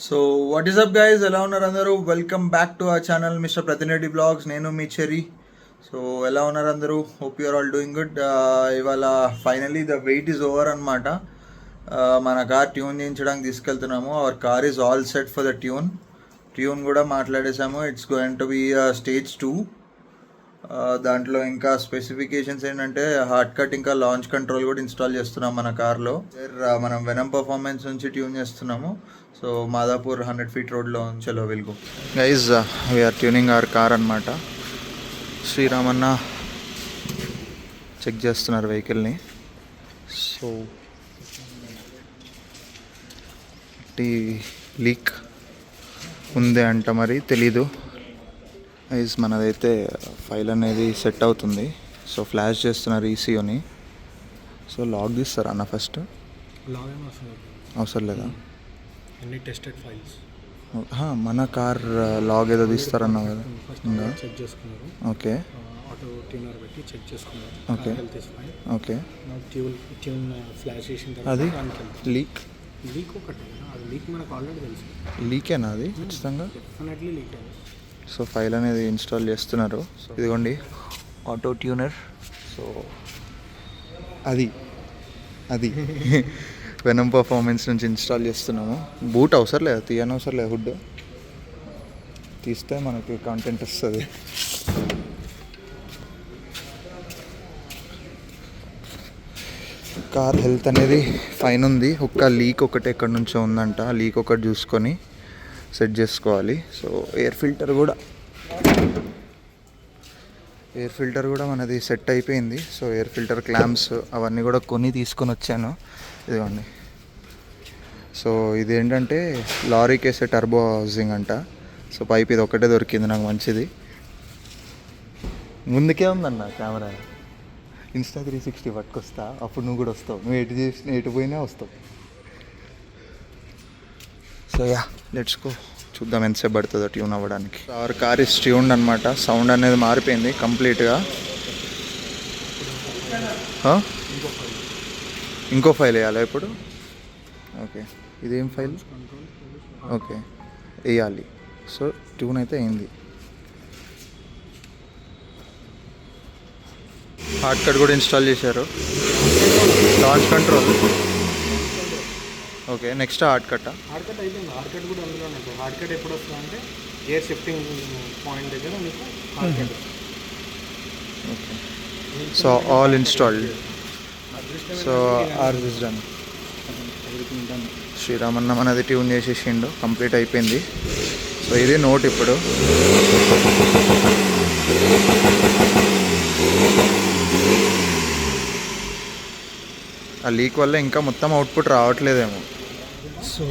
So what is up guys, ఎలా ఉన్నారు అందరూ? Welcome back to our channel mister Pratinidhi blogs. నేను మీ చెరీ. సో ఎలా ఉన్నారు అందరూ? Hope you're all doing good. ఇవాళ finally the wait is over అనమాట. మన కార్ ట్యూన్ చేయించడానికి తీసుకెళ్తున్నాము. Our car is all set for the tune కూడా మాట్లాడేసాము. It's going to be stage 2. దాంట్లో ఇంకా స్పెసిఫికేషన్స్ ఏంటంటే హార్డ్ కట్ ఇంకా లాంచ్ కంట్రోల్ కూడా ఇన్స్టాల్ చేస్తున్నాం మన కార్లో. మనం వెనమ్ పర్ఫార్మెన్స్ నుంచి ట్యూన్ చేస్తున్నాము. సో మాదాపూర్ 100 feet రోడ్లో చలో we'll go guys. We're tuning our car అనమాట. శ్రీరామన్న చెక్ చేస్తున్నారు వెహికల్ని. సో లీక్ ఉంది అంట, మరి తెలీదు. గైజ్ మనదైతే ఫైల్ అనేది సెట్ అవుతుంది. సో ఫ్లాష్ చేస్తున్నారు ఈసీఓని. సో లాగ్ తీస్తారా అన్న? ఫస్ట్ అవసరం లేదా? టెస్టెడ్ ఫైల్స్ మన కార్ లాగ్ ఏదో తీస్తారన్నా కదా? చెక్ చేసుకున్నారు. ఓకే, ఆటో ట్యూనర్ పెట్టి చెక్ చేసుకున్నారు. Okay okay. ట్యూన్ ఫ్లాష్ చేసిన అది తర్వాత లీక్ ఒకటి అది లీక్ మనకు ఆల్రెడీ తెలుసు. లీకేనా అది? ఖచ్చితంగా డెఫినెట్లీ లీక్ అయింది. సో ఫైల్ అనేది ఇన్స్టాల్ చేస్తున్నారు. సో ఇదిగోండి ఆటో ట్యూనర్. సో అది వెనమ్ పర్ఫార్మెన్స్ నుంచి ఇన్స్టాల్ చేస్తున్నాము. బూట్ అవసరం లేదా? తీయని అవసరం లేదు. హుడ్ తీస్తే మనకి కంటెంట్ వస్తుంది. కార్ హెల్త్ అనేది ఫైన్ ఉంది. ఒక్క లీక్ ఒకటి ఎక్కడి నుంచో ఉందంట. లీక్ ఒకటి చూసుకొని సెట్ చేసుకోవాలి. సో ఎయిర్ ఫిల్టర్ కూడా మనది సెట్ అయిపోయింది. సో ఎయిర్ ఫిల్టర్ క్లాంప్స్ అవన్నీ కూడా తీసుకొని వచ్చాను. ఇదిగోండి. సో ఇదేంటంటే లారీకి వేసే టర్బో హౌసింగ్ అంట. సో పైప్ ఇది ఒకటే దొరికింది నాకు, మంచిది. ముందుకే ఉందన్న కెమెరా. ఇన్స్టా 360 పట్టుకొస్తా, అప్పుడు నువ్వు కూడా వస్తావు. నువ్వు ఎటు పోయినా వస్తావు. So yeah, let's go. చూద్దాం ఎంతసేపు పడుతుందో ట్యూన్ అవ్వడానికి. అవర్ కార్ ఇస్ ట్యూన్డ్ అనమాట. సౌండ్ అనేది మారిపోయింది కంప్లీట్గా. ఇంకో ఫైల్ వేయాలా ఇప్పుడు? ఓకే, ఇదేం ఫైల్? ఓకే, వేయాలి. సో ట్యూన్ అయితే అయింది. హార్డ్ కట్ కూడా ఇన్స్టాల్ చేశారు. Launch control. Okay, next hard cut అయిపోయింది. హార్డ్ కట్ కూడా అందులో ఉంటుంది. హార్డ్ కట్ ఎప్పుడు వస్తుంది అంటే గేర్ షిఫ్టింగ్ పాయింట్ దగ్గర మీకు hard cut. Okay, so all installed. So are is done. శ్రీరామన్న మనది ట్యూన్ చేసేసిండు, కంప్లీట్ అయిపోయింది. సో ఇది నోట్. ఇప్పుడు ఆ లీక్ వల్ల ఇంకా మొత్తం అవుట్పుట్ రావట్లేదేమో. సో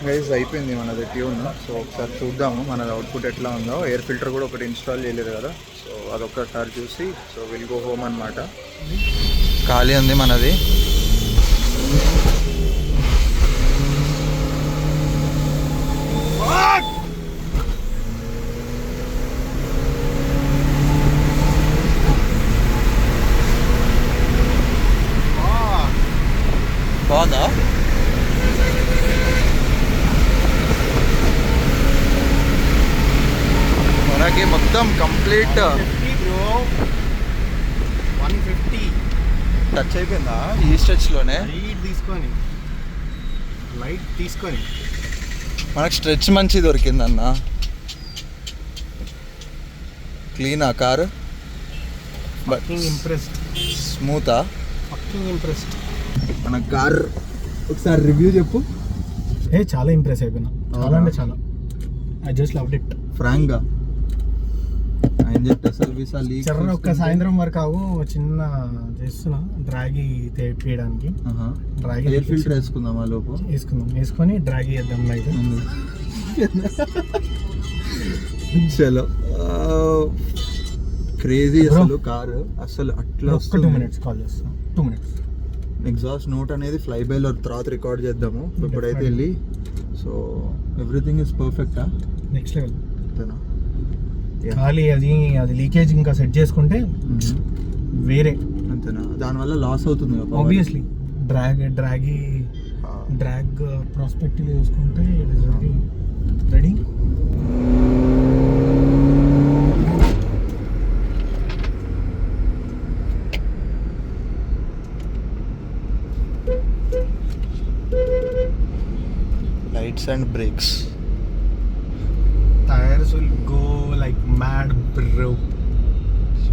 గైజ్ అయిపోయింది మనది ట్యూన్. సో ఒకసారి చూద్దాము మనది అవుట్పుట్ ఎట్లా ఉందో. ఎయిర్ ఫిల్టర్ కూడా ఒకటి ఇన్స్టాల్ చేయలేదు కదా. సో అదొక్కసారి చూసి సో విల్ గో హోమ్ అనమాట. ఖాళీ ఉంది మనది. బాగుందా? మనకి మొత్తం కంప్లీట్ 150 టచ్ అయిపోయిందా ఈ స్ట్రెచ్లోనే? లైట్ తీసుకొని మనకు స్ట్రెచ్ మంచి దొరికిందన్న. క్లీనా కారు? ఇంప్రెస్డ్. స్మూతా? ఇంప్రెస్డ్. మన కార్ ఒకసారి రివ్యూ చెప్పు. చాలా ఇంప్రెస్ అయిపోయినా. చాలా అంటే చాలా. I just loved it. ఫ్రాంక్గా ఒక్క సాయంత్రం వరకు ఆగు, చిన్న చేస్తున్నా డ్రాగీ తీయడానికి. డ్రాగీ ఎయిర్ ఫిల్టర్ వేసుకుందాం. ఆ లోపు వేసుకొని డ్రాగీ చేద్దాం. అయితే చలో. క్రేజీ అసలు కారు. అసలు అట్లా 2 minutes కాల్ చేస్తా. 2 minutes. ఎగ్జాస్ట్ నోట్ అనేది ఫ్లై బైలో తర్వాత రికార్డ్ చేద్దాము. ఇప్పుడైతే వెళ్ళి. సో ఎవ్రీథింగ్ ఇస్ పర్ఫెక్టా? Next level. ఖాళీ అది లీకేజ్ ఇంకా సెట్ చేసుకుంటే వేరే. అంతేనా? దానివల్ల లాస్ అవుతుంది ఆబ్వియస్లీ. డ్రాగ్ ప్రాస్పెక్టివ్ చూసుకుంటే it is very lights and brakes. Tyres will go like mad bro.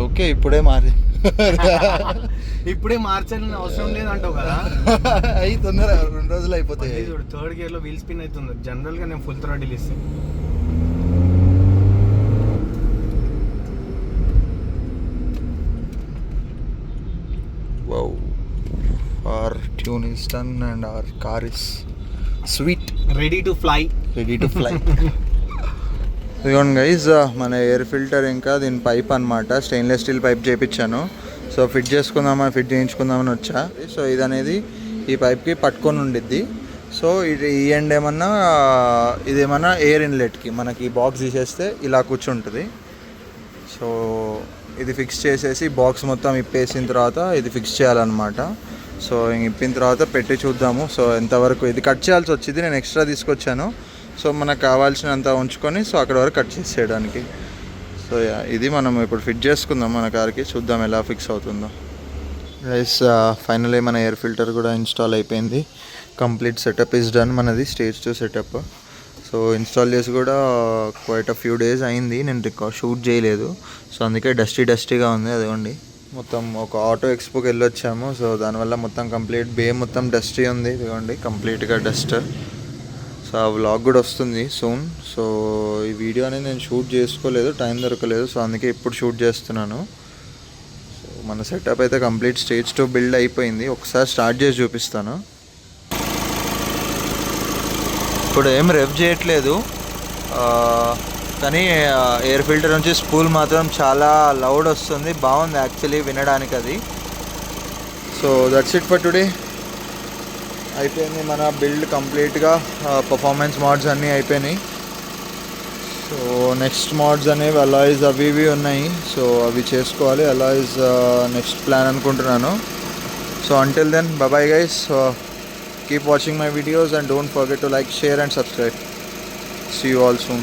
Okay, ఇప్పుడే మారి ఇప్పుడే మార్చాలని అవసరం లేదంటావు కదా. అయి తొందర 2 రోజులు అయిపోతాయి. థర్డ్ గేర్ లో వీల్ స్పిన్ అవుతుంది. జనరల్ గా నేను ఫుల్ థ్రాటిల్ ఇస్తాను. Wow, our tune is done and our car is sweet, ready to fly. ఇదిగోండి గైజ్, మన ఎయిర్ ఫిల్టర్ ఇంకా దీని పైప్ అనమాట, స్టెయిన్లెస్ స్టీల్ పైప్ చేయించాను. సో ఫిట్ చేయించుకుందామని వచ్చా. సో ఇది అనేది ఈ పైప్కి పట్టుకొని ఉండిద్ది. సో ఇది ఈ ఎండ్ ఇదేమన్నా ఎయిర్ ఇన్లెట్కి మనకి ఈ బాక్స్ తీసేస్తే ఇలా కూర్చుంటుంది. సో ఇది ఫిక్స్ చేసేసి బాక్స్ మొత్తం ఇప్పేసిన తర్వాత ఇది ఫిక్స్ చేయాలన్నమాట. సో ఇప్పిన తర్వాత పెట్టి చూద్దాము. సో ఎంతవరకు ఇది కట్ చేయాల్సి వచ్చింది, నేను ఎక్స్ట్రా తీసుకొచ్చాను. సో మనకు కావాల్సినంత ఉంచుకొని సో అక్కడ వరకు కట్ చేసేయడానికి. సో ఇది మనం ఇప్పుడు ఫిట్ చేసుకుందాం మన కార్కి, చూద్దాం ఎలా ఫిక్స్ అవుతుందో. గైస్, ఫైనల్లీ మన ఎయిర్ ఫిల్టర్ కూడా ఇన్స్టాల్ అయిపోయింది. Complete setup is done. మనది స్టేజ్ 2 సెటప్. సో ఇన్స్టాల్ చేసి కూడా క్వైట్ ఫ్యూ డేస్ అయింది, నేను షూట్ చేయలేదు. సో అందుకే డస్టీగా ఉంది. అదిగోండి, మొత్తం ఒక ఆటో ఎక్స్పోకి వెళ్ళొచ్చాము. సో దానివల్ల మొత్తం కంప్లీట్ మొత్తం డస్టీ ఉంది. ఇదిగోండి కంప్లీట్గా డస్ట్. సో ఆ వ్లాగ్ కూడా వస్తుంది సూన్. సో ఈ వీడియో అనేది నేను షూట్ చేసుకోలేదు, టైం దొరకలేదు. సో అందుకే ఇప్పుడు షూట్ చేస్తున్నాను. సో మన సెటప్ అయితే కంప్లీట్ స్టేజ్ 2 బిల్డ్ అయిపోయింది. ఒకసారి స్టార్ట్ చేసి చూపిస్తాను. ఇప్పుడు ఏం రెవ్ చేయట్లేదు, కానీ ఎయిర్ ఫిల్టర్ నుంచి స్పూల్ మాత్రం చాలా లౌడ్ వస్తుంది. బాగుంది యాక్చువల్లీ వినడానికి అది. So that's it for today. అయిపోయింది మన బిల్డ్ కంప్లీట్గా. పర్ఫార్మెన్స్ మోడ్స్ అన్నీ అయిపోయినాయి. సో నెక్స్ట్ మోడ్స్ అనేవి అలాయిస్ అవి ఇవి ఉన్నాయి. సో అవి చేసుకోవాలి. అలాయిస్ నెక్స్ట్ ప్లాన్ అనుకుంటున్నాను. So until then, bye bye guys. Keep watching my videos and don't forget to like, share and subscribe. See you all soon.